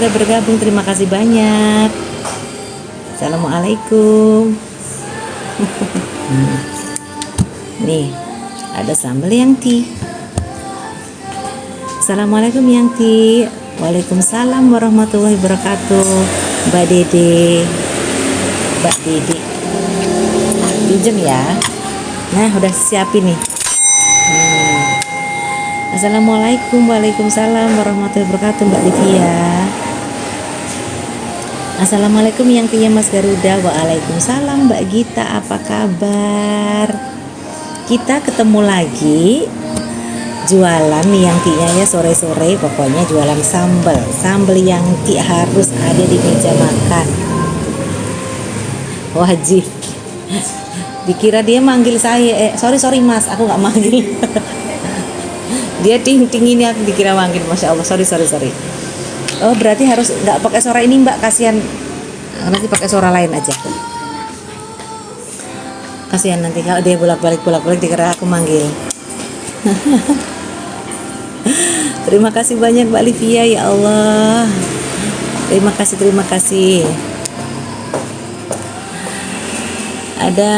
sudah bergabung, terima kasih banyak. Assalamualaikum. Nih, ada sambal Yangti. Assalamualaikum Yangti. Waalaikumsalam warahmatullahi wabarakatuh. Mbak Dede. Pinjem ya. Nah, udah siapin nih. Assalamualaikum. Waalaikumsalam warahmatullahi wabarakatuh Mbak Livia. Assalamualaikum Yangti ya Mas Garuda. Waalaikumsalam Mbak Gita, apa kabar? Kita ketemu lagi jualan Yangtinya ya, sore-sore pokoknya jualan sambal Yangti harus ada di meja makan, wajib. Dikira dia manggil saya, sorry Mas, aku nggak manggil. Dia ting ini aku dikira manggil, masya Allah, sorry. Oh berarti harus nggak pakai suara ini Mbak, kasihan, nanti pakai suara lain aja, kasihan nanti kalau dia bolak-balik dikira aku manggil. Terima kasih banyak Mbak Livia, ya Allah, terima kasih. Ada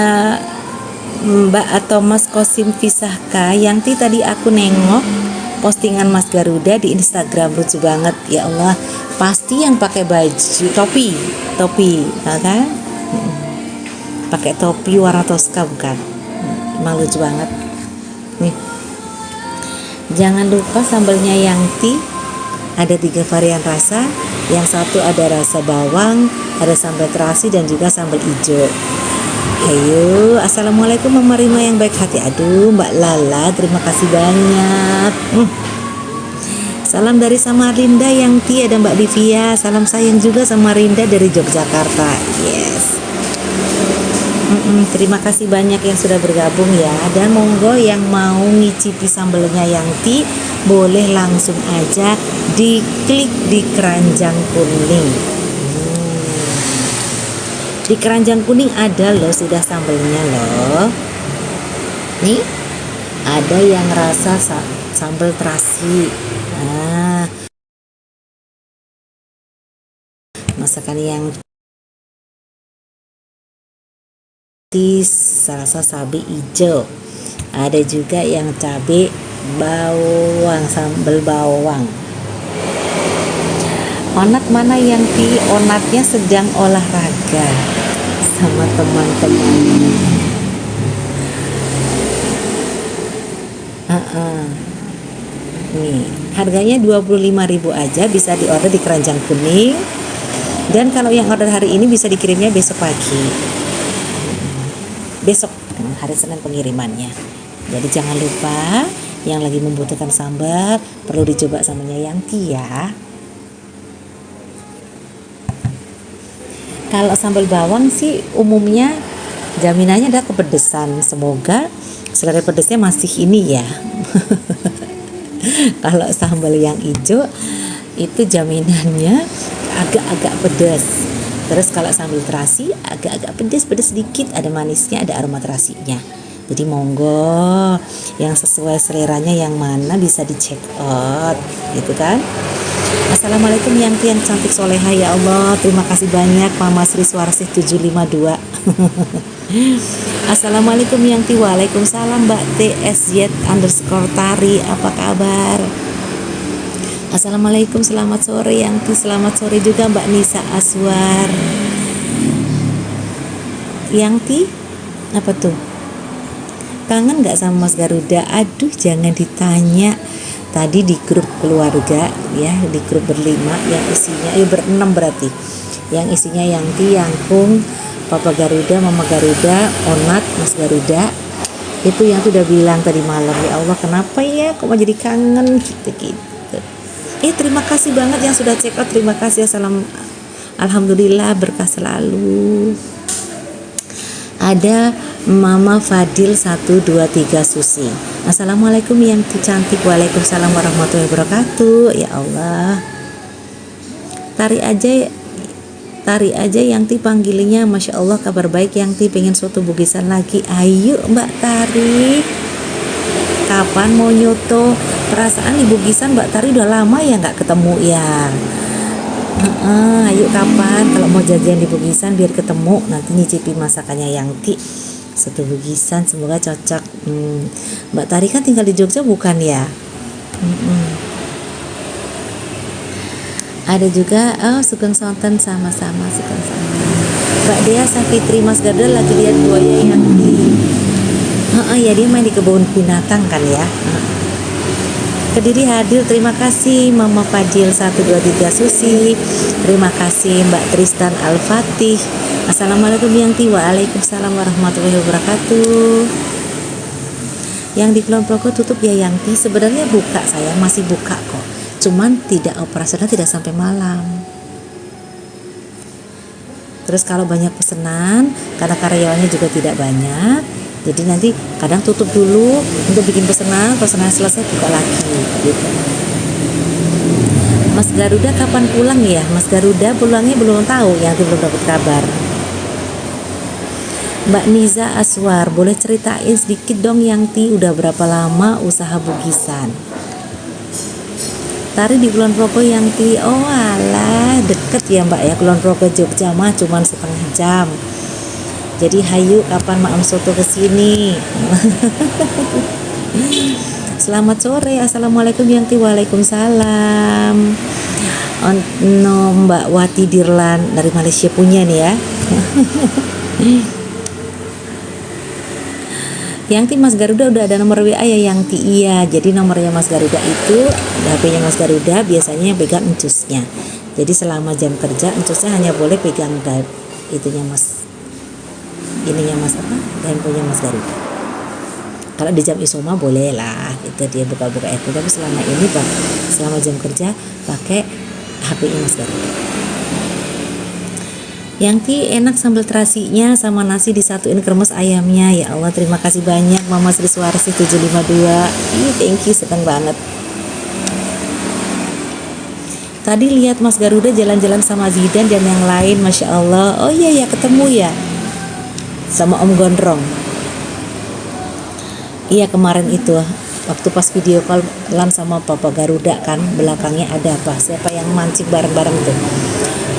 Mbak atau Mas Kosim Fisahka. Yangti tadi aku nengok postingan Mas Garuda di Instagram, lucu banget, ya Allah, pasti yang pakai baju topi, kan? Pakai topi warna toska bukan? Emang lucu banget. Nih, jangan lupa sambalnya Yangti ada 3 varian rasa. Yang satu ada rasa bawang, ada sambal terasi dan juga sambal hijau. Ayo, assalamualaikum Mama Rima yang baik hati. Aduh Mbak Lala, terima kasih banyak. Salam dari Samarinda Yangti, ada Mbak Livia. Salam sayang juga Samarinda dari Yogyakarta. Yes. Terima kasih banyak yang sudah bergabung ya. Dan monggo yang mau ngicipi sambalnya Yangti, boleh langsung aja diklik di keranjang kuning. Di keranjang kuning ada loh sudah sambalnya loh. Nih, ada yang rasa sambal terasi. Nah, masakan yang rasa cabai hijau. Ada juga yang cabai bawang, sambal bawang. Onat mana yang onatnya sedang olahraga sama teman-teman. Nih, harganya 25.000 aja, bisa diorder di keranjang kuning. Dan kalau yang order hari ini bisa dikirimnya besok pagi. Besok hari Senin pengirimannya. Jadi jangan lupa yang lagi membutuhkan sambal perlu dicoba sambalnya Yangti ya. Kalau sambal bawang sih umumnya jaminannya ada kepedesan. Semoga selera pedesnya masih ini ya. Kalau sambal yang hijau itu jaminannya agak-agak pedas. Terus kalau sambal terasi agak-agak pedas sedikit, ada manisnya, ada aroma terasinya. Jadi monggo yang sesuai seleranya yang mana bisa di check out gitu kan. Assalamualaikum Yangti yang cantik soleha, ya Allah, terima kasih banyak Mama Sri Suarsih 752. Assalamualaikum Yangti. Waalaikumsalam Mbak TSZ_Tari, apa kabar? Assalamualaikum, selamat sore Yangti. Selamat sore juga Mbak Nisa Aswar. Yangti apa tuh, kangen gak sama Mas Garuda? Aduh jangan ditanya. Tadi di grup keluarga ya, di grup berlima yang isinya berenam berarti, yang isinya Yangti, Yangkung, Papa Garuda, Mama Garuda, Onat, Mas Garuda. Itu yang udah bilang tadi malam, ya Allah kenapa ya kok mau jadi kangen gitu. Terima kasih banget yang sudah check out, terima kasih ya. Alhamdulillah, berkah selalu. Ada Mama Fadil 123 Susi. Assalamualaikum Yangti cantik. Waalaikumsalam warahmatullahi wabarakatuh. Ya Allah, tari aja Yangti panggilnya. Masya Allah, kabar baik Yangti, pengen soto Bugisan lagi. Ayo Mbak Tari, kapan mau nyoto? Perasaan di Bugisan Mbak Tari udah lama ya nggak ketemu ya. Ayo kapan kalau mau jajan di Bugisan biar ketemu, nanti nyicipi masakannya Yangti. Soto Bugisan semoga cocok. Mbak Tari kan tinggal di Jogja bukan ya? Ada juga Sugeng Sonten, sama-sama Sugeng Sonten. Mbak Dea Safitri, Mas Garuda lagi lihat buaya Yangti. Ya dia main di kebun binatang kan ya. Kediri hadir, terima kasih Mama Fadil 123 Susi, terima kasih Mbak Tristan Al-Fatih. Assalamualaikum Yangti. Waalaikumsalam warahmatullahi wabarakatuh. Yang di Kulon Progo tutup ya Yangti? Sebenarnya buka, saya masih buka kok, cuman tidak operasional, tidak sampai malam. Terus kalau banyak pesanan, karena karyawannya juga tidak banyak, jadi nanti kadang tutup dulu untuk bikin pesanan selesai buka lagi gitu. Mas Garuda kapan pulang ya? Mas Garuda pulangnya belum tahu, Yangti belum dapat kabar. Mbak Niza Aswar, boleh ceritain sedikit dong Yangti, udah berapa lama usaha Bugisan? Tari di Kulon Progo Yangti. Oh alah, deket ya Mbak ya, Kulon Progo Jogja mah cuman setengah jam. Jadi hayu kapan Maam Soto kesini. Selamat sore, assalamualaikum Yangti. Waalaikumsalam. No, Mbak Wati Dirlan dari Malaysia punya nih ya. Yangti, Mas Garuda udah ada nomor WA ya Yangti? Iya, jadi nomornya Mas Garuda itu, HP-nya Mas Garuda biasanya yang pegang encusnya. Jadi selama jam kerja encusnya hanya boleh pegang itunya Mas, ininya Mas apa, handphonenya Mas Garuda. Kalau di jam isoma boleh lah, itu dia buka-buka FB. Tapi selama ini Pak, selama jam kerja pakai HP-nya Mas Garuda. Yangti, enak sambal terasinya sama nasi disatuin kremes ayamnya. Ya Allah, terima kasih banyak Mama Sri Suwarsi 752. Thank you, seneng banget. Tadi lihat Mas Garuda jalan-jalan sama Zidan dan yang lain, Masya Allah. Oh iya ya, ketemu ya sama Om Gondrong. Iya kemarin itu waktu pas video call sama Papa Garuda kan, belakangnya ada apa? Siapa yang mancing bareng-bareng tuh?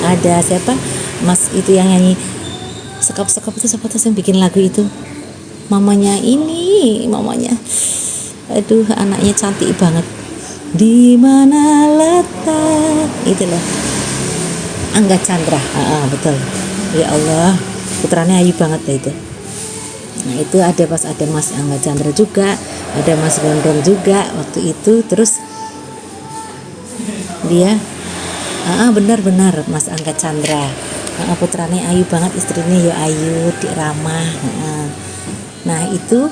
Ada siapa? Mas itu yang nyanyi sekap-sekap itu, siapa tuh yang bikin lagu itu? Mamanya ini, mamanya. Aduh, anaknya cantik banget. Di mana letak? Itu loh. Angga Chandra. Betul. Ya Allah, putranya ayu banget lah itu. Nah, itu ada pas ada Mas Angga Chandra juga, ada Mas Gondrong juga waktu itu. Terus dia benar-benar Mas Angga Chandra. Putranya ayu banget, istrinya ya ayu, ramah. Nah itu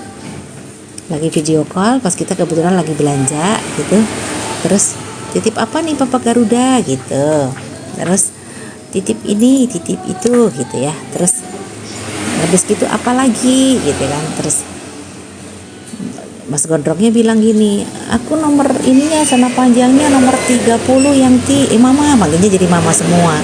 lagi video call pas kita kebetulan lagi belanja gitu. Terus titip apa nih Papa Garuda gitu. Terus titip ini, titip itu gitu ya. Terus habis gitu apa lagi gitu kan. Terus Mas Gondrongnya bilang gini, aku nomor ininya sana panjangnya nomor 30 Yangti. Mama, manggilnya jadi mama semua.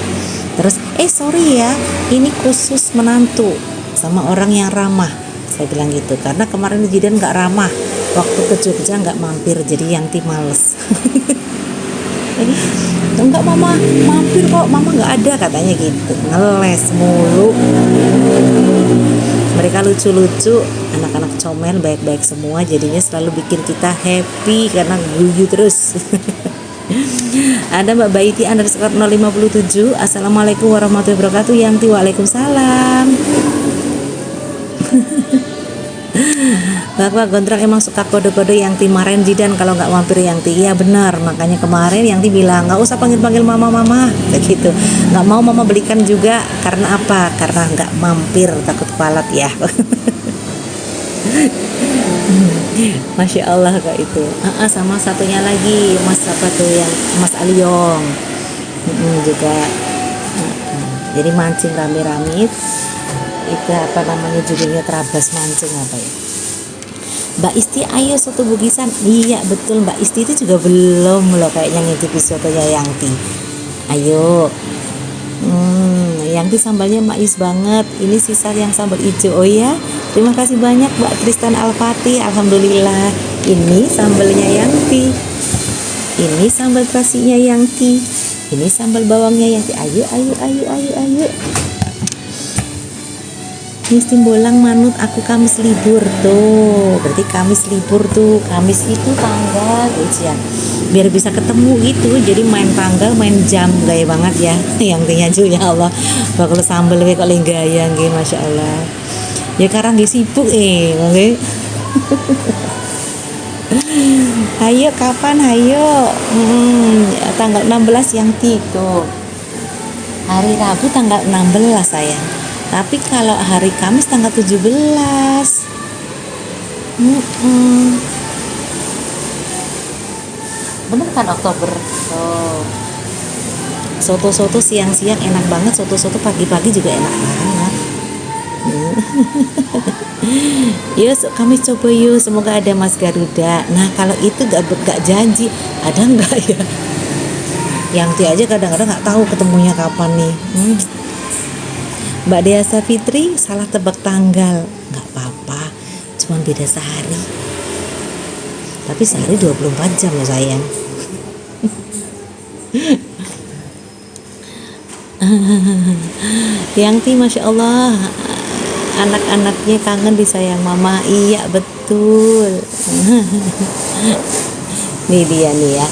Terus sorry ya, ini khusus menantu sama orang yang ramah, saya bilang gitu. Karena kemarin Jidan gak ramah, waktu ke Jogja gak mampir, jadi Yangti males. Enggak Mama, mampir kok, Mama gak ada katanya gitu. Ngeles mulu. Mereka lucu-lucu, anak-anak comel baik-baik semua, jadinya selalu bikin kita happy karena guyu terus. Ada Mbak Baiti _ 057. Assalamualaikum warahmatullahi wabarakatuh Yangti. Waalaikumsalam. Bapak Gondrong emang suka kode-kode Yangti, marahin Jidan kalau nggak mampir Yangti. Iya benar, makanya kemarin Yangti bilang nggak usah panggil-panggil mama kayak gitu. Nggak mau mama belikan juga, karena apa? Karena nggak mampir, takut kualat ya. Masya Allah kak itu. Sama satunya lagi Mas apa tuh yang Mas Aliong juga. Jadi mancing rame-rame itu apa namanya, judulnya Terabas Mancing apa ya. Mbak Isti, ayo soto Bugisan. Iya betul, Mbak Isti itu juga belum loh kayaknya ngicipi sotonya Yangti. Ayo. Yangti sambalnya manis banget. Ini sisa yang sambal hijau. Oh ya, terima kasih banyak Mbak Tristan Al-Fatih. Alhamdulillah. Ini sambalnya Yangti. Ini sambal terasinya Yangti. Ini sambal bawangnya Yanti. Ayo. Ini Simbolang manut aku Kamis libur tuh. Berarti Kamis libur tuh. Kamis itu tanggal ujian. Biar bisa ketemu gitu. Jadi main tanggal, main jam, gaya banget ya. Yang tinggal ya Allah. Bakal sambal kok lenggaya nggih, Masya Allah. Ya karena nggih sibuk oke. Ayo kapan ayo. Tanggal 16 yang tuh. Hari Rabu tanggal 16 sayang. Tapi kalau hari Kamis tanggal 17. Bener kan Oktober. Soto-soto siang-siang enak banget, soto-soto pagi-pagi juga enak banget. Yuk kami coba yuk, semoga ada Mas Garuda. Nah kalau itu gak janji, ada nggak ya? Yang dia aja kadang-kadang nggak tahu ketemunya kapan nih. Mbak Dea Fitri salah tebak tanggal, nggak apa-apa, cuma beda sehari. Tapi sehari 24 jam loh sayang. Yangti Masya Allah, anak-anaknya kangen disayang mama. Iya betul. Nih dia nih ya.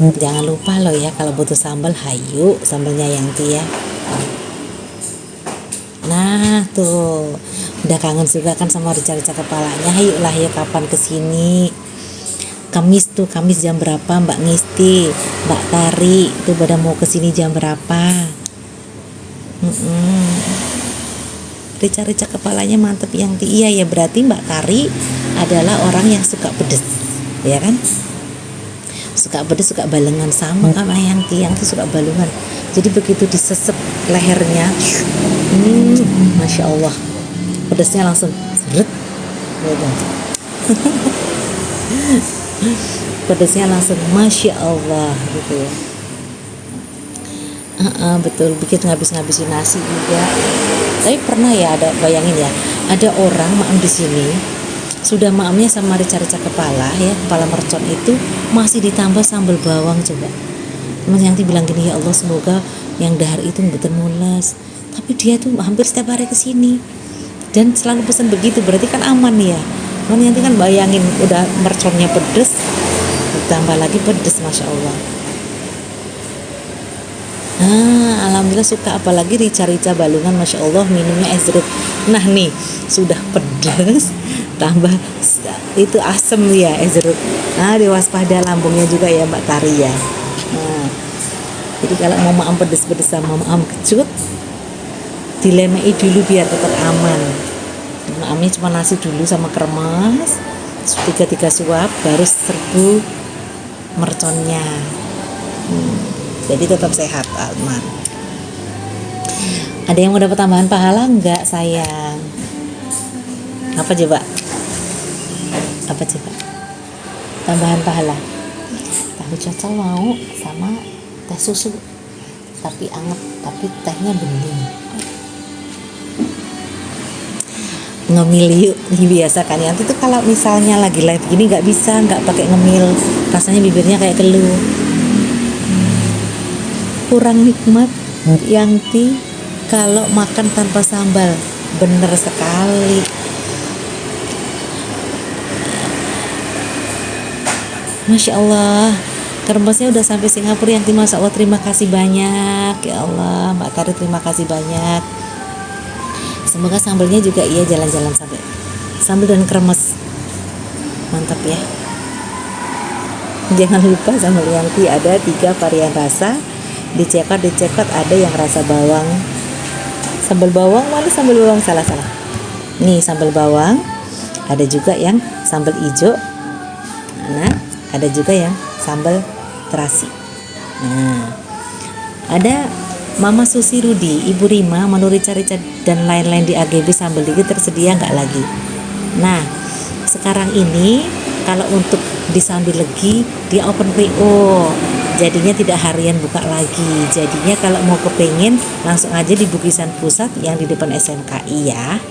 Jangan lupa loh ya, kalau butuh sambal hayu sambalnya Yangti ya. Nah tuh udah kangen juga kan sama rica-rica kepalanya. Ayolah ya kapan kesini. Kamis jam berapa Mbak Ngisti, Mbak Tari tuh pada mau kesini jam berapa? Rica-rica kepalanya mantep Yangti. Iya ya, berarti Mbak Tari adalah orang yang suka pedes ya kan, suka pedes, suka balengan. Sama sama Yangti suka balengan. Jadi begitu disesep lehernya, Masya Allah, pedasnya langsung seret, pedasnya langsung Masya Allah gitu ya. Betul, bikin ngabisin nasi juga. Tapi pernah ya ada, bayangin ya, ada orang maem di sini sudah maemnya sama rica-rica kepala ya, kepala mercon itu masih ditambah sambal bawang. Coba Mas Yanti bilang gini, ya Allah semoga yang dahar itu betul mulas. Tapi dia tuh hampir setiap hari kesini dan selalu pesan begitu, berarti kan aman ya. Mas Yanti kan bayangin udah merconnya pedes, ditambah lagi pedes, Masya Allah. Alhamdulillah suka, apalagi rica-rica balungan, Masya Allah, minumnya es jeruk. Nah nih sudah pedes tambah itu asem ya es jeruk. Diwaspada lambungnya juga ya Mbak Tari ya. Jadi kalau mau maam pedes-pedes sama maam kecut, dilemei dulu biar tetap aman. Maamnya cuma nasi dulu sama kremes, 3 suap, baru serbu merconnya. Jadi tetap sehat, aman. Ada yang mau dapat tambahan pahala enggak sayang? Apa coba? Tambahan pahala. Tahu cocol mau sama teh susu, tapi anget, tapi tehnya bening. Ngemil yuk, biasa kan Yanti tuh kalau misalnya lagi live gini nggak pakai ngemil, rasanya bibirnya kayak keluh, kurang nikmat Yanti kalau makan tanpa sambal. Bener sekali. Masya Allah, kerempesnya udah sampai Singapura Yanti. Masya Allah, terima kasih banyak ya Allah. Mbak Tari terima kasih banyak. Semoga sambalnya juga iya jalan-jalan sampai sambal dan kremes mantap ya. Jangan lupa sambal Yanti ada 3 varian rasa. Di cekot ada yang rasa bawang, sambal bawang, mana sambal bawang, salah nih sambal bawang. Ada juga yang sambal hijau. Nah ada juga yang sambal terasi. Nah ada Mama Susi Rudi, Ibu Rima, menu rica-rica dan lain-lain di AGB sambal dikit tersedia nggak lagi? Nah sekarang ini kalau untuk di Sambil Legi dia open PO, jadinya tidak harian buka lagi. Jadinya kalau mau kepengen langsung aja di Bukisan Pusat yang di depan SMKI ya.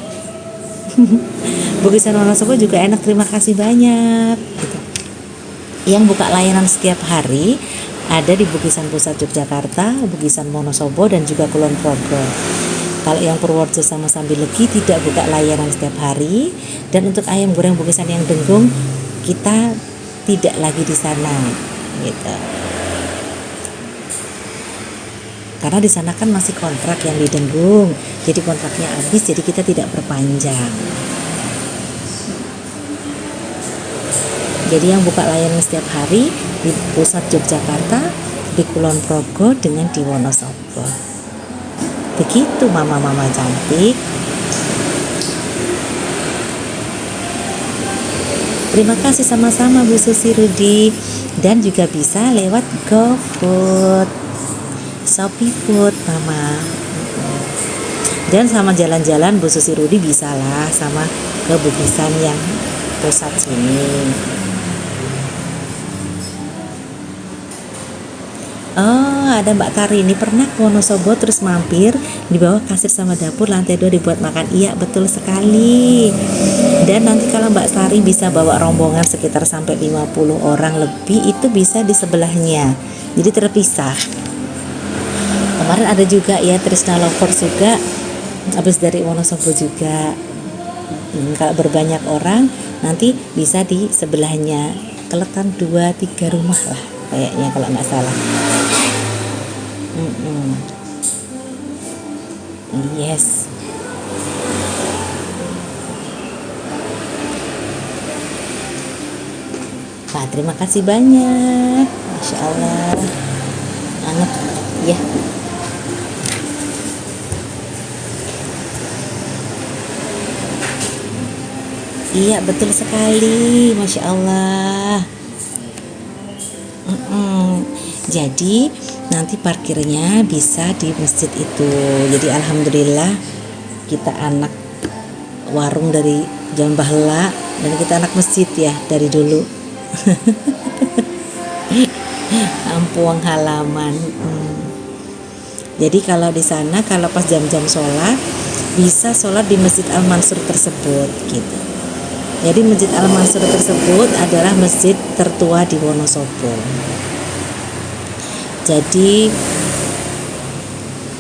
Bukisan Wonosobo juga enak, terima kasih banyak gitu. Yang buka layanan setiap hari ada di Bukisan Pusat Yogyakarta, Bukisan Wonosobo, dan juga Kulon Progo. Kalau yang Purworejo sama Sambilegi tidak buka layanan setiap hari, dan untuk ayam goreng Bukisan yang Denggung kita tidak lagi di sana, gitu. Karena di sana kan masih kontrak yang di Denggung, jadi kontraknya habis, jadi kita tidak perpanjang. Jadi yang buka layanan setiap hari di Pusat Yogyakarta, di Kulon Progo, dengan di Wonosobo. Begitu mama-mama cantik. Terima kasih sama-sama Bu Susi Rudi, dan juga bisa lewat GoFood, Shopee Food mama. Dan sama jalan-jalan Bu Susi Rudi bisa lah sama ke Bukisan yang pusat sini. Oh, ada Mbak Tari ini pernah ke Wonosobo terus mampir di bawah kasir sama dapur lantai 2 dibuat makan. Iya, betul sekali. Dan nanti kalau Mbak Tari bisa bawa rombongan sekitar sampai 50 orang lebih, itu bisa di sebelahnya. Jadi terpisah. Kemarin ada juga ya Trisna Lovers juga habis dari Wonosobo juga. Kalau berbanyak orang nanti bisa di sebelahnya. Keletan 2-3 rumah lah kayaknya kalau nggak salah. Yes. Pak, terima kasih banyak. Masya Allah. Anget ya. Iya, betul sekali. Masya Allah. Jadi nanti parkirnya bisa di masjid itu. Jadi alhamdulillah kita anak warung dari zaman bahla, dan kita anak masjid ya dari dulu. Kampung halaman. Jadi kalau di sana kalau pas jam-jam sholat bisa sholat di Masjid Al-Mansur tersebut gitu. Jadi Masjid Al-Mansur tersebut adalah masjid tertua di Wonosobo. Jadi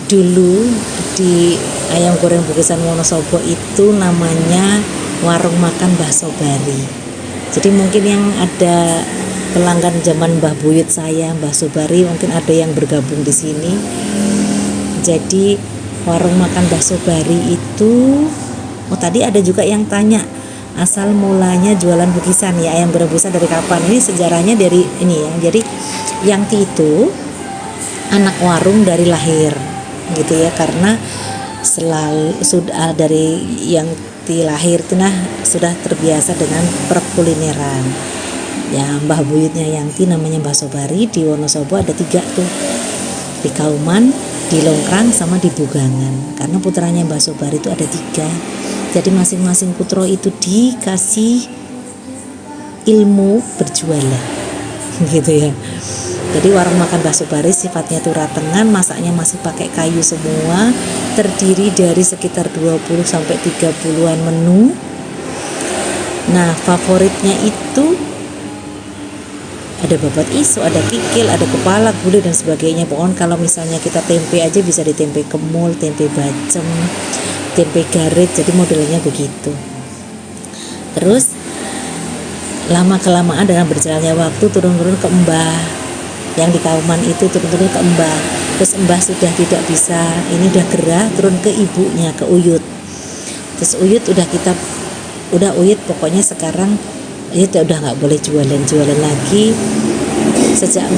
dulu di ayam goreng Bukisan Wonosobo itu namanya warung makan Mbah Sobari. Jadi mungkin yang ada pelanggan zaman Mbah Buyut saya, Mbah Sobari, mungkin ada yang bergabung di sini. Jadi warung makan Mbah Sobari itu, tadi ada juga yang tanya asal mulanya jualan Bukisan ya, ayam goreng Bukisan dari kapan? Ini sejarahnya dari ini ya. Jadi Yangti itu anak warung dari lahir gitu ya, karena selalu sudah dari Yangti lahir itu sudah terbiasa dengan perkulineran ya. Mbah buyutnya Yangti namanya Mbah Sobari. Di Wonosobo ada 3 tuh, di Kauman, di Longkrang, sama di Bugangan, karena putranya Mbah Sobari itu ada 3. Jadi masing-masing putro itu dikasih ilmu berjualan gitu ya. Jadi warung makan Mbah Sobari sifatnya itu ratengan, masaknya masih pakai kayu semua, terdiri dari sekitar 20 sampai 30-an menu. Nah, favoritnya itu ada babat iso, ada kikil, ada kepala, gulai dan sebagainya. Pokoknya kalau misalnya kita tempe aja bisa di tempe kemul, tempe bacem, tempe garet, jadi modelnya begitu. Terus lama kelamaan dengan berjalannya waktu turun-turun ke Mbah yang di Kauman itu, turun-turun ke Mbah. Terus Mbah sudah tidak bisa, ini udah gerah, turun ke ibunya, ke Uyut. Terus Uyut udah Uyut pokoknya sekarang Uyut udah nggak boleh jualan lagi sejak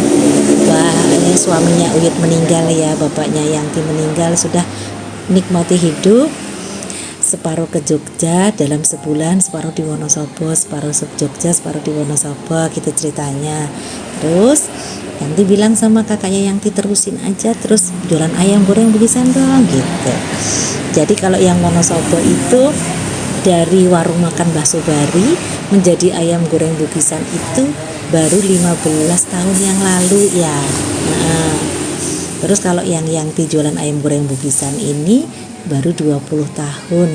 suaminya Uyut meninggal ya, bapaknya Yangti meninggal. Sudah nikmati hidup, separuh ke Jogja dalam sebulan, separuh di Wonosobo, separuh ke Jogja, separuh di Wonosobo gitu ceritanya. Terus Yanti bilang sama kakaknya, Yanti terusin aja terus jualan ayam goreng Bukisan dong gitu. Jadi kalau yang Wonosobo itu dari warung makan Mbah Sobari menjadi ayam goreng Bukisan itu baru 15 tahun yang lalu ya. Nah, terus kalau yang Yanti jualan ayam goreng Bukisan ini baru 20 tahun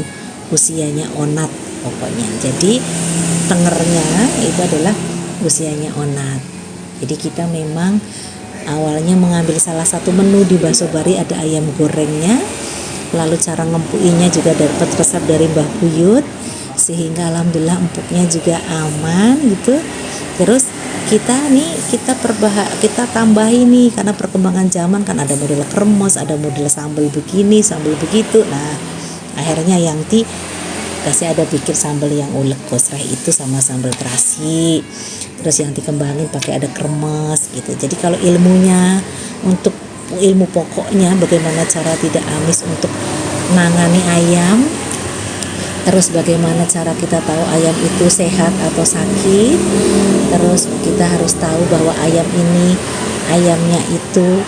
usianya Onat pokoknya. Jadi tengernya itu adalah usianya Onat. Jadi kita memang awalnya mengambil salah satu menu di Bakso Bari, ada ayam gorengnya, lalu cara ngempuinya juga dapat resep dari Mbah Buyut, sehingga alhamdulillah empuknya juga aman gitu. Terus kita tambahin nih, karena perkembangan zaman kan ada model kremes, ada model sambal begini, sambal begitu. Nah akhirnya Yangti kasih ada bikin sambal yang ulek kosreh itu sama sambal terasi, terus yang dikembangin pakai ada kremes gitu. Jadi kalau untuk ilmu pokoknya bagaimana cara tidak amis untuk menangani ayam, terus bagaimana cara kita tahu ayam itu sehat atau sakit, terus kita harus tahu bahwa ayamnya itu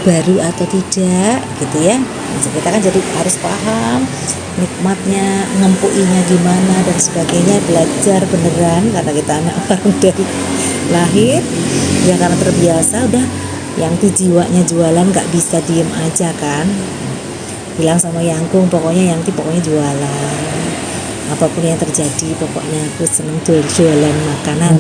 baru atau tidak gitu ya. Jadi kita kan jadi harus paham nikmatnya, ngempuinya gimana dan sebagainya, belajar beneran karena kita anak orang dari lahir ya, karena terbiasa udah yang jiwanya jualan, nggak bisa diem aja kan. Bilang sama Yangkung, pokoknya pokoknya jualan, apapun yang terjadi pokoknya aku seneng jualan makanan.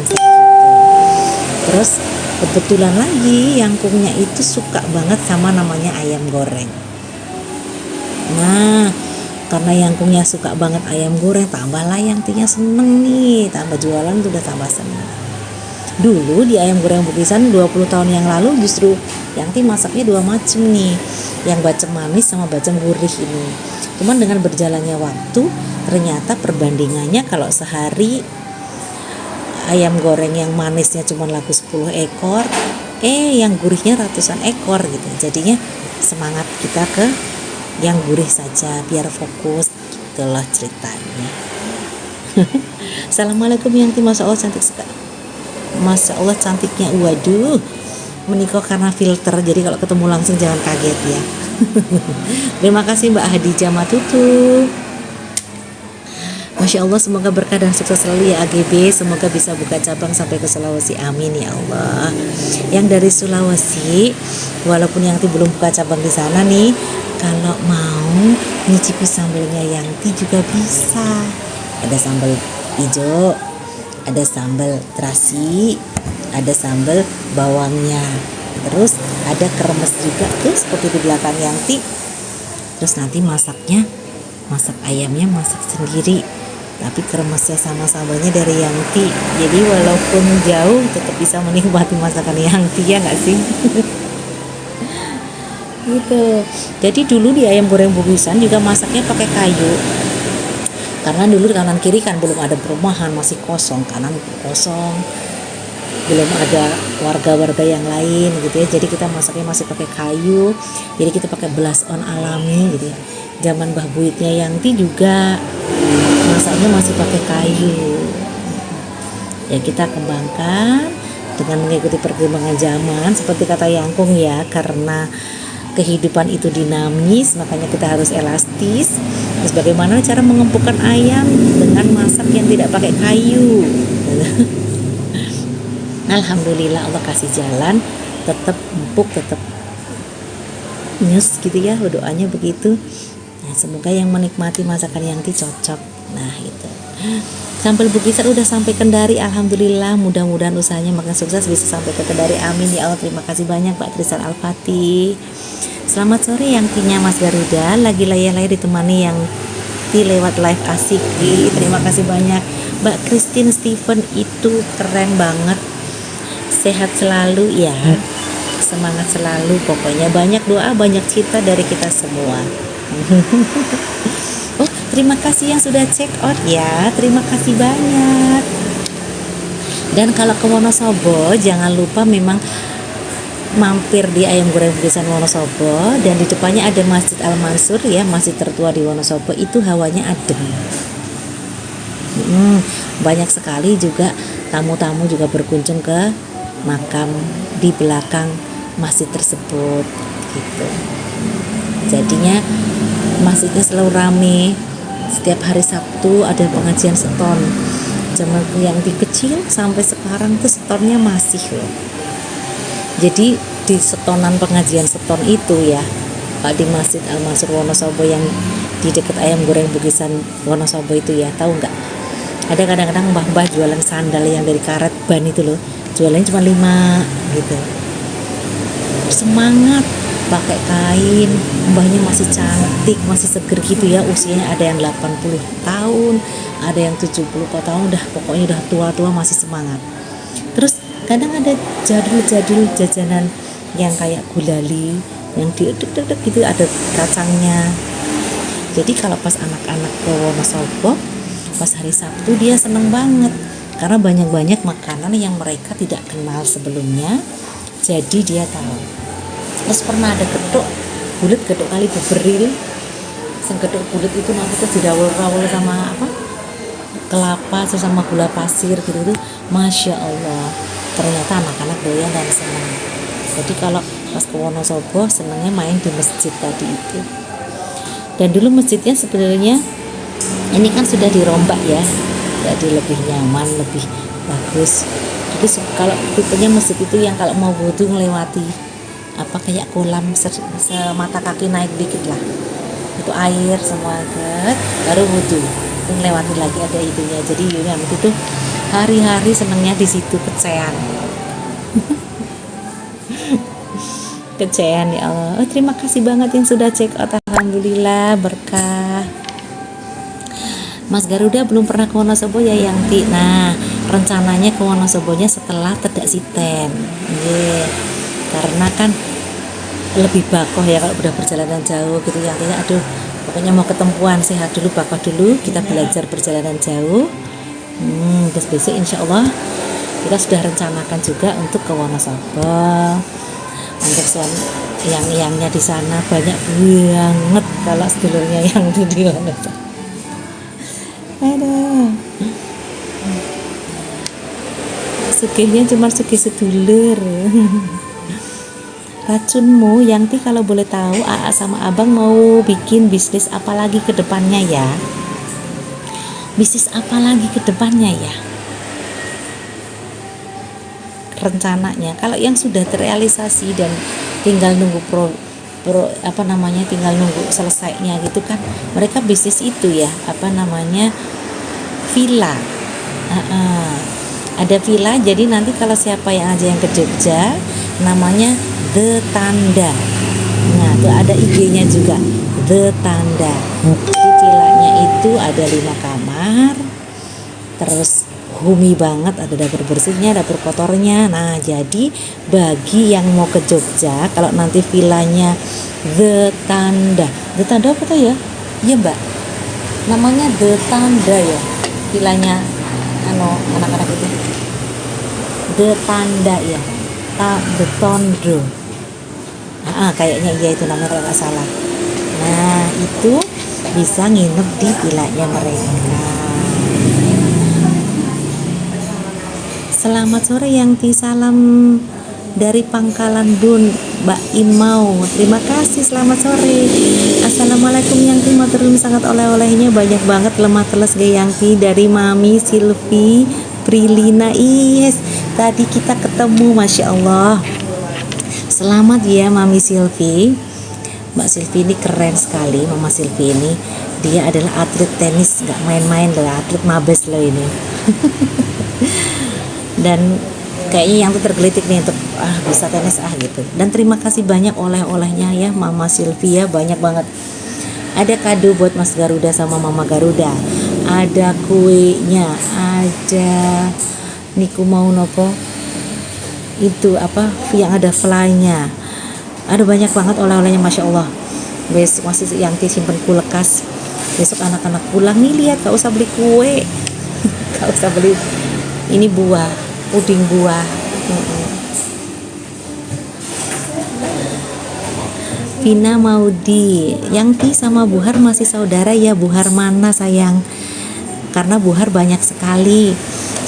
Terus kebetulan lagi Yangkungnya itu suka banget sama namanya ayam goreng. Nah karena Yangkungnya suka banget ayam goreng, tambahlah Yangtinya seneng nih, tambah jualan tuh udah tambah seneng. Dulu di ayam goreng Bukisan 20 tahun yang lalu justru Yangti masaknya dua macam nih, yang bacem manis sama bacem gurih ini. Cuman dengan berjalannya waktu ternyata perbandingannya kalau sehari ayam goreng yang manisnya cuma laku 10 ekor, yang gurihnya ratusan ekor gitu. Jadinya semangat kita ke yang gurih saja biar fokus, gitulah ceritanya. Assalamualaikum Yangti, Masya Allah cantik sekali. Masya Allah cantiknya, waduh, menikah karena filter, jadi kalau ketemu langsung jangan kaget ya. Terima kasih Mbak Hadijah Matutu. Masya Allah, semoga berkah dan sukses selalu ya AGB. Semoga bisa buka cabang sampai ke Sulawesi, amin ya Allah. Yang dari Sulawesi, walaupun Yangti belum buka cabang di sana nih, kalau mau nyicipi sambalnya Yangti juga bisa. Ada sambal hijau, ada sambal terasi, ada sambal bawangnya, terus ada kremes juga tuh seperti di belakang Yangti. Terus nanti masak ayamnya masak sendiri, tapi kremesnya sama sambalnya dari Yangti. Jadi walaupun jauh tetap bisa menikmati masakan Yangti, ya nggak sih? Gitu. Jadi dulu di ayam goreng Bukisan juga masaknya pakai kayu, karena dulu kanan kiri kan belum ada perumahan, masih kosong, kanan kosong, belum ada warga-warga yang lain gitu ya. Jadi kita masaknya masih pakai kayu, jadi kita pakai blush on alami gitu ya. Zaman Mbah Buyutnya Yangti juga masaknya masih pakai kayu. Ya kita kembangkan dengan mengikuti perkembangan zaman, seperti kata Yangkung ya, karena kehidupan itu dinamis, makanya kita harus elastis. Terus bagaimana cara mengempukkan ayam dengan masak yang tidak pakai kayu. Alhamdulillah Allah kasih jalan, tetap empuk, tetap nyus gitu ya, doanya begitu. Nah, semoga yang menikmati masakan Yangti cocok. Nah itu sambal Bukisan udah sampai Kendari, alhamdulillah. Mudah-mudahan usahanya makin sukses, bisa sampai ke Kendari, amin ya Allah. Terima kasih banyak Pak Tristan Al-Fatih. Selamat sore Yangtinya Mas Garuda, lagi layar-layar ditemani Yangti lewat live asik. Terima kasih banyak Mbak Christine Steven, itu keren banget. Sehat selalu ya, semangat selalu, pokoknya banyak doa, banyak cita dari kita semua. Oh, terima kasih yang sudah check out ya, terima kasih banyak. Dan kalau ke Wonosobo jangan lupa memang mampir di ayam goreng Bukisan Wonosobo, dan di depannya ada Masjid Al Mansur ya, masjid tertua di Wonosobo. Itu hawanya adem. Banyak sekali juga tamu-tamu juga berkunjung ke makam di belakang masjid tersebut gitu. Jadinya masjidnya selalu rame. Setiap hari Sabtu ada pengajian seton. Zaman yang kecil sampai sekarang tuh setonnya masih loh. Jadi di setonan pengajian seton itu ya, Pak, di Masjid Al Mansur Wonosobo yang di dekat ayam goreng Bukisan Wonosobo itu ya, tahu nggak? Ada kadang-kadang mbah-mbah jualan sandal yang dari karet ban itu loh, jualannya cuma 5 gitu. semangat pakai kain. Mbahnya masih cantik, masih seger gitu ya, usianya ada yang 80 tahun, ada yang 70 tahun, udah pokoknya udah tua-tua masih semangat. Terus kadang ada jadul-jadul jajanan yang kayak gulali yang diedek-edek gitu, ada kacangnya. Jadi kalau pas anak-anak ke Wonosobo pas hari Sabtu dia seneng banget karena banyak-banyak makanan yang mereka tidak kenal sebelumnya, jadi dia tahu. Terus pernah ada getuk bulet, getuk kali beberil, sing getuk bulet itu nanti tuh dirawul-rawul sama apa, kelapa sama gula pasir gitu tuh, masya Allah, ternyata anak-anak doyan dan senang. Jadi kalau pas ke Wonosobo senangnya main di masjid tadi itu. Dan dulu masjidnya sebenarnya ini kan sudah dirombak ya, jadi lebih nyaman, lebih bagus. Jadi kalau tipenya masjid itu yang kalau mau wudhu melewati apa kayak kolam semata kaki naik dikit lah, itu air semua baru wudhu, melewati lagi ada itunya. Jadi yang itu hari-hari senangnya di situ, kecean. Kecean ya Allah. Oh, terima kasih banget yang sudah check out, alhamdulillah berkah. Mas Garuda belum pernah ke Wonosobo ya Yangti. Nah rencananya ke Wonosobonya setelah Tedak Siten, karena kan lebih bakoh ya kalau udah perjalanan jauh gitu ya. Aduh pokoknya mau ketempuan, sehat dulu, bakoh dulu, kita belajar perjalanan jauh. Terus besok insya Allah kita sudah rencanakan juga untuk ke Wonosobo. Untuk yang-yangnya di sana banyak banget kalau sedulurnya yang di Wonosobo. Aduh, sugihnya cuma sugih sedulur. Racunmu Yangti kalau boleh tahu, Aa sama Abang mau bikin bisnis apa lagi ke depannya ya? Bisnis apa lagi ke depannya ya? Rencananya kalau yang sudah terrealisasi dan tinggal nunggu tinggal nunggu selesainya gitu kan, mereka bisnis itu ya villa. Ada villa, jadi nanti kalau siapa yang aja yang ke Jogja namanya The Tanda. Nah itu ada IG-nya juga, The Tanda. Di villanya itu ada 5 kamar, terus humi banget, ada dapur bersihnya, dapur kotornya. Nah jadi bagi yang mau ke Jogja, kalau nanti villanya The Tanda apa tuh ya? Iya mbak, namanya The Tanda ya, villanya anak-anak itu The Tanda ya, The Tondo. Kayaknya iya itu namanya kalau nggak salah. Nah itu bisa nginep di villanya mereka. Selamat sore Yangti, salam dari Pangkalan Bun, Mbak Imau. Terima kasih, selamat sore. Assalamualaikum Yangti, matur nuwun sangat oleh-olehnya banyak banget, lemah teles ge Yangti, dari Mami Silvi Prilina. Yes, tadi kita ketemu, masya Allah. Selamat ya Mami Silvi. Mbak Silvi ini keren sekali, Mama Silvi ini. Dia adalah atlet tenis, nggak main-main loh, atlet mabes loh ini. Dan kayaknya yang tuh tergelitik nih untuk bisa tenis gitu. Dan terima kasih banyak oleh-olehnya ya Mama Sylvia, banyak banget. Ada kado buat Mas Garuda sama Mama Garuda, ada kuenya, ada niku mau nopo itu yang ada fly-nya, ada banyak banget oleh-olehnya, masya Allah. Besok masih yang simpen kulekas, besok anak-anak pulang nih, lihat gak usah beli kue. Gak usah beli ini buah, puding buah. Vina Maudi, Yangti sama Buhar masih saudara ya? Buhar mana sayang? Karena Buhar banyak sekali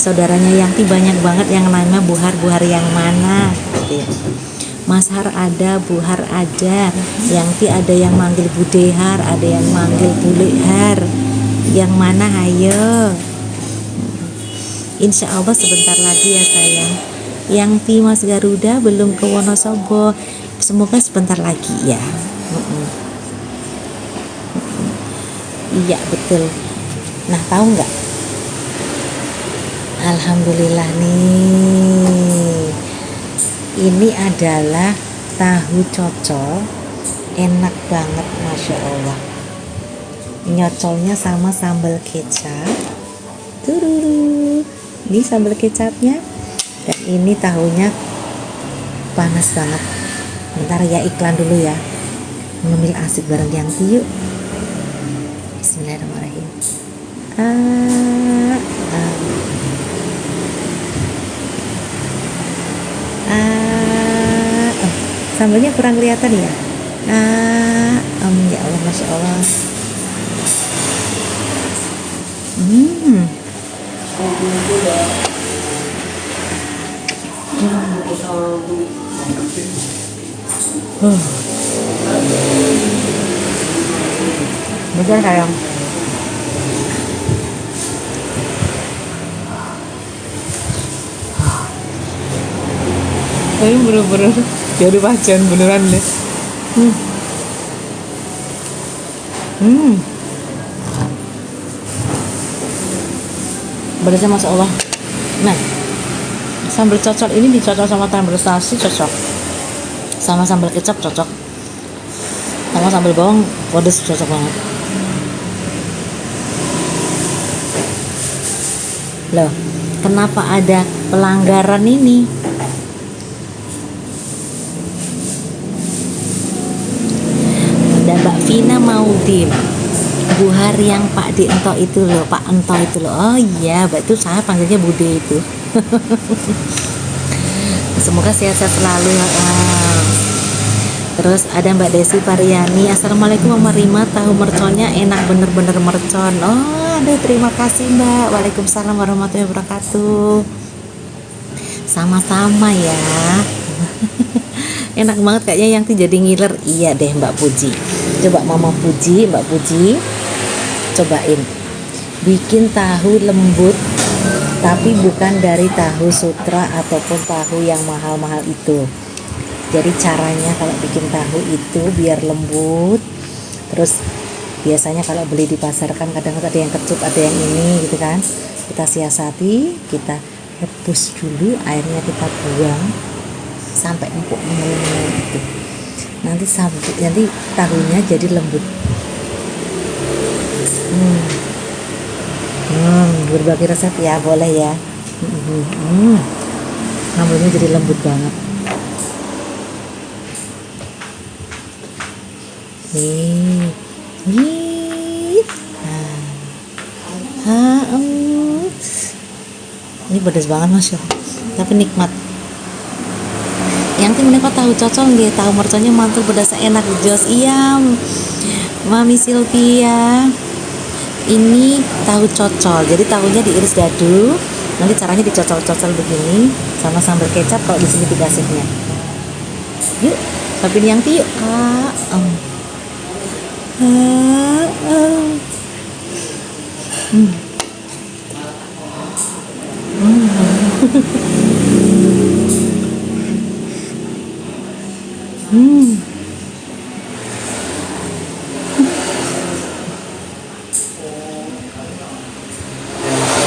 saudaranya, Yangti banyak banget yang namanya Buhar. Buhar yang mana? Mas Har ada, Buhar ada, Yangti ada yang manggil Budehar, ada yang manggil Bulehar. Yang mana? Ayo. Insya Allah sebentar lagi ya sayang. Yangti Mas Garuda belum ke Wonosobo, semoga sebentar lagi ya. Iya betul. Nah tahu nggak? Alhamdulillah nih, ini adalah tahu cocol enak banget, masya Allah. Nyocolnya sama sambal kecap. Tururu, ini sambal kecapnya, dan ini tahunya panas banget. Bentar ya, iklan dulu ya. Ngemil asik bareng yang yuk. Bismillahirrahmanirrahim. Sambalnya kurang kelihatan ya. Ya Allah, masya Allah. Bener sayang. Tapi bener-bener jadi wajan beneran deh. Pedasnya masya Allah. Nah, sambal cocol ini dicocol sama sambal terasi cocok, sama sambal kecap cocok, sama sambal bawang pedas cocok banget. Loh, kenapa ada pelanggaran ini? Ada Mbak Vina Maudin, Bu Hari yang Pak Di Ento itu loh, Pak Ento itu loh. Oh iya, Mbak, itu saya panggilnya Bude itu. Semoga sehat-sehat selalu. Terus ada Mbak Desi Pariani, Assalamualaikum Mama Rima, tahu merconnya enak bener-bener mercon. Oh, aduh, terima kasih Mbak. Waalaikumsalam warahmatullahi wabarakatuh. Sama-sama ya. Enak banget kayaknya, yang jadi ngiler. Iya deh Mbak Puji. Coba Mama Puji, Mbak Puji, cobain bikin tahu lembut, tapi bukan dari tahu sutra ataupun tahu yang mahal-mahal itu. Jadi caranya kalau bikin tahu itu biar lembut. Terus biasanya kalau beli di pasar kan kadang ada yang kecut, ada yang ini gitu kan. Kita siasati, kita rebus dulu, airnya kita buang sampai empuk menel-menel itu. Nanti tahunya jadi lembut. Berbagi resep ya, boleh ya. Sambalnya jadi lembut banget. Ini pedas banget Mas, tapi nikmat. Yang menika tahu cocol nggih, tahu merconnya mantul pedas enak jos. Iya Mami Sylvia, ini tahu cocol, jadi tahunya diiris dadu, nanti caranya dicocol-cocol begini sama sambal kecap kalau di sini dikasihnya. Yuk, tapi yang yuk.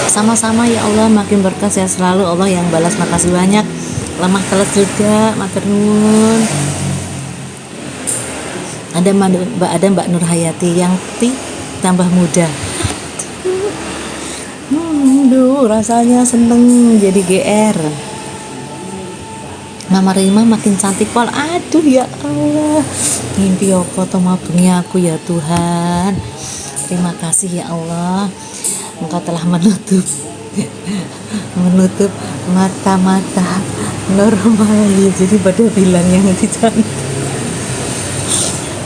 Sama-sama ya Allah, makin berkah sehat selalu Allah yang balas, makasih banyak. Lemah teles juga, matur nuwun. Ada Mbak Nur Hayati yang tambah muda. Duh, rasanya seneng jadi GR. Mama Rima makin cantik pol. Aduh ya Allah, mimpi apa to mabengi aku ya Tuhan. Terima kasih ya Allah, Engkau telah menutup mata-mata normal ya, jadi pada bilang yang cantik.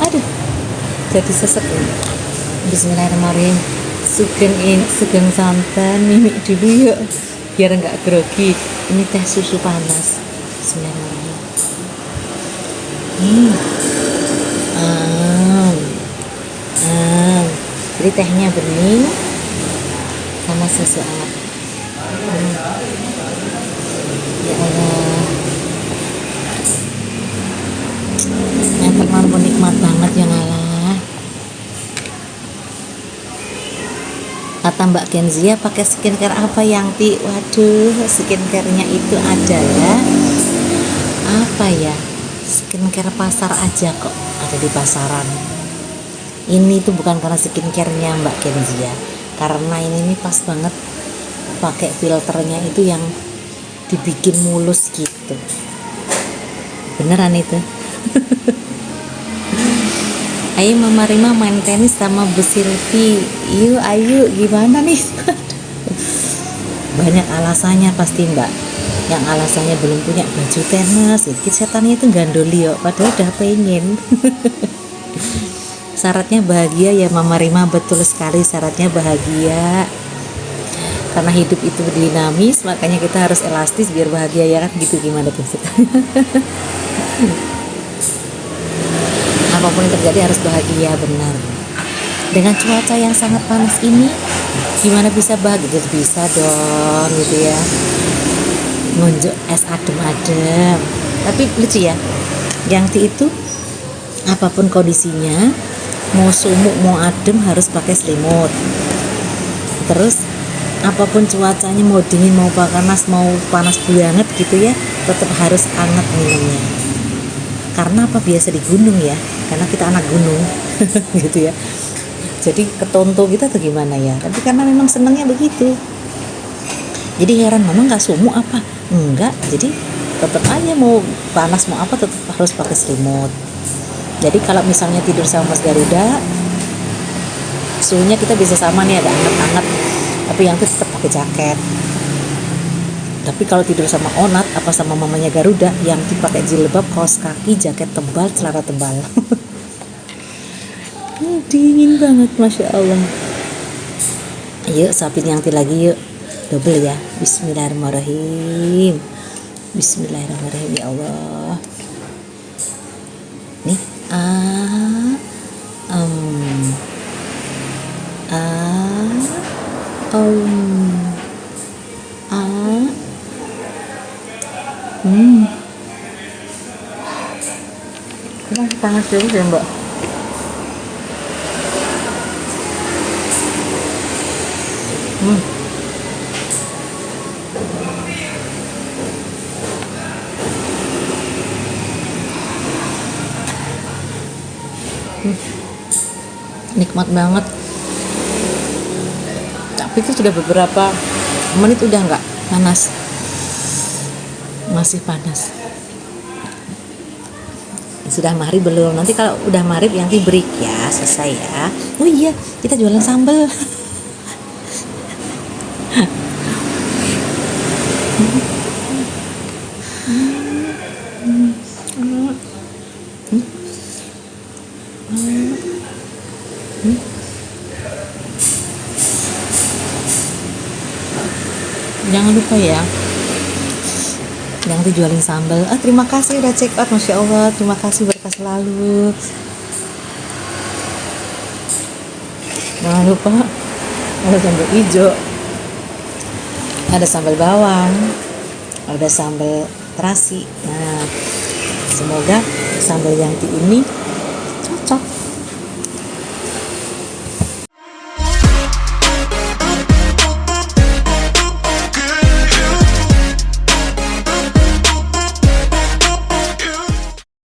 Aduh, jadi sesek ya. Bismillahirrahmanirrahim. Sugeng santan, mimik dulu yuk biar enggak grogi. Ini teh susu panas. Bismillahirrahmanirrahim. Jadi tehnya bening sama susu hangat. Ya Allah, yang terlalu nikmat banget ya ngalah. Kata Mbak Kenzia, pakai skincare apa yang Waduh, skincare-nya itu adalah apa ya? skincare pasar aja kok ada di pasaran. Ini tuh bukan karena skincare-nya Mbak Kenzi ya, karena ini nih pas banget pakai filternya itu yang dibikin mulus gitu. Beneran itu. Ayo Mama Rima main tenis sama Bu Silvi. Yuk ayo, gimana nih? Banyak alasannya pasti Mbak. Yang alasannya belum punya baju tenis, setannya itu gandoli yo, padahal udah pengen. Syaratnya bahagia ya Mama Rima, betul sekali syaratnya bahagia. Karena hidup itu dinamis, makanya kita harus elastis biar bahagia ya kan, gitu gimana tuh? Apapun yang terjadi harus bahagia, benar. Dengan cuaca yang sangat panas ini, gimana bisa bahagia? Bisa dong gitu ya, ngunjuk es adem-adem. Tapi lucu ya, Yangti itu apapun kondisinya, mau sumuk mau adem harus pakai selimut. Terus apapun cuacanya, mau dingin mau panas mau panas banget gitu ya, tetap harus hangat minumnya. Karena apa, biasa di gunung ya, karena kita anak gunung. Gitu ya, jadi ketonto kita tuh gimana ya, tapi karena memang senangnya begitu. Jadi heran, mama nggak sumuk apa? Enggak, jadi tetap aja mau panas mau apa tetap harus pakai selimut. Jadi kalau misalnya tidur sama Mas Garuda, suhunya kita bisa sama nih, ada hangat-hangat, tapi yang itu tetap pakai jaket. Tapi kalau tidur sama Onat apa sama mamanya Garuda, yang dipakai jilbab, kaos kaki, jaket tebal, celana tebal. Dingin banget, masya Allah. Yuk sapin yang lagi yuk, double ya. Bismillahirrahmanirrahim. Bismillahirrahmanirrahim ya Allah. Nih Ini panas dulu ya Mbak. Nikmat banget. Tapi itu sudah beberapa menit udah nggak panas, masih panas. Sudah maghrib belum? Nanti kalau udah maghrib Yanti break ya, selesai ya. Oh iya, kita jualan sambal. Jangan lupa ya, yang tuh jualin sambal. Terima kasih udah check out, masya Allah, terima kasih, berkah selalu. Jangan lupa ada sambal hijau, ada sambal bawang, ada sambal terasi. Nah, semoga sambal Yanti ini cocok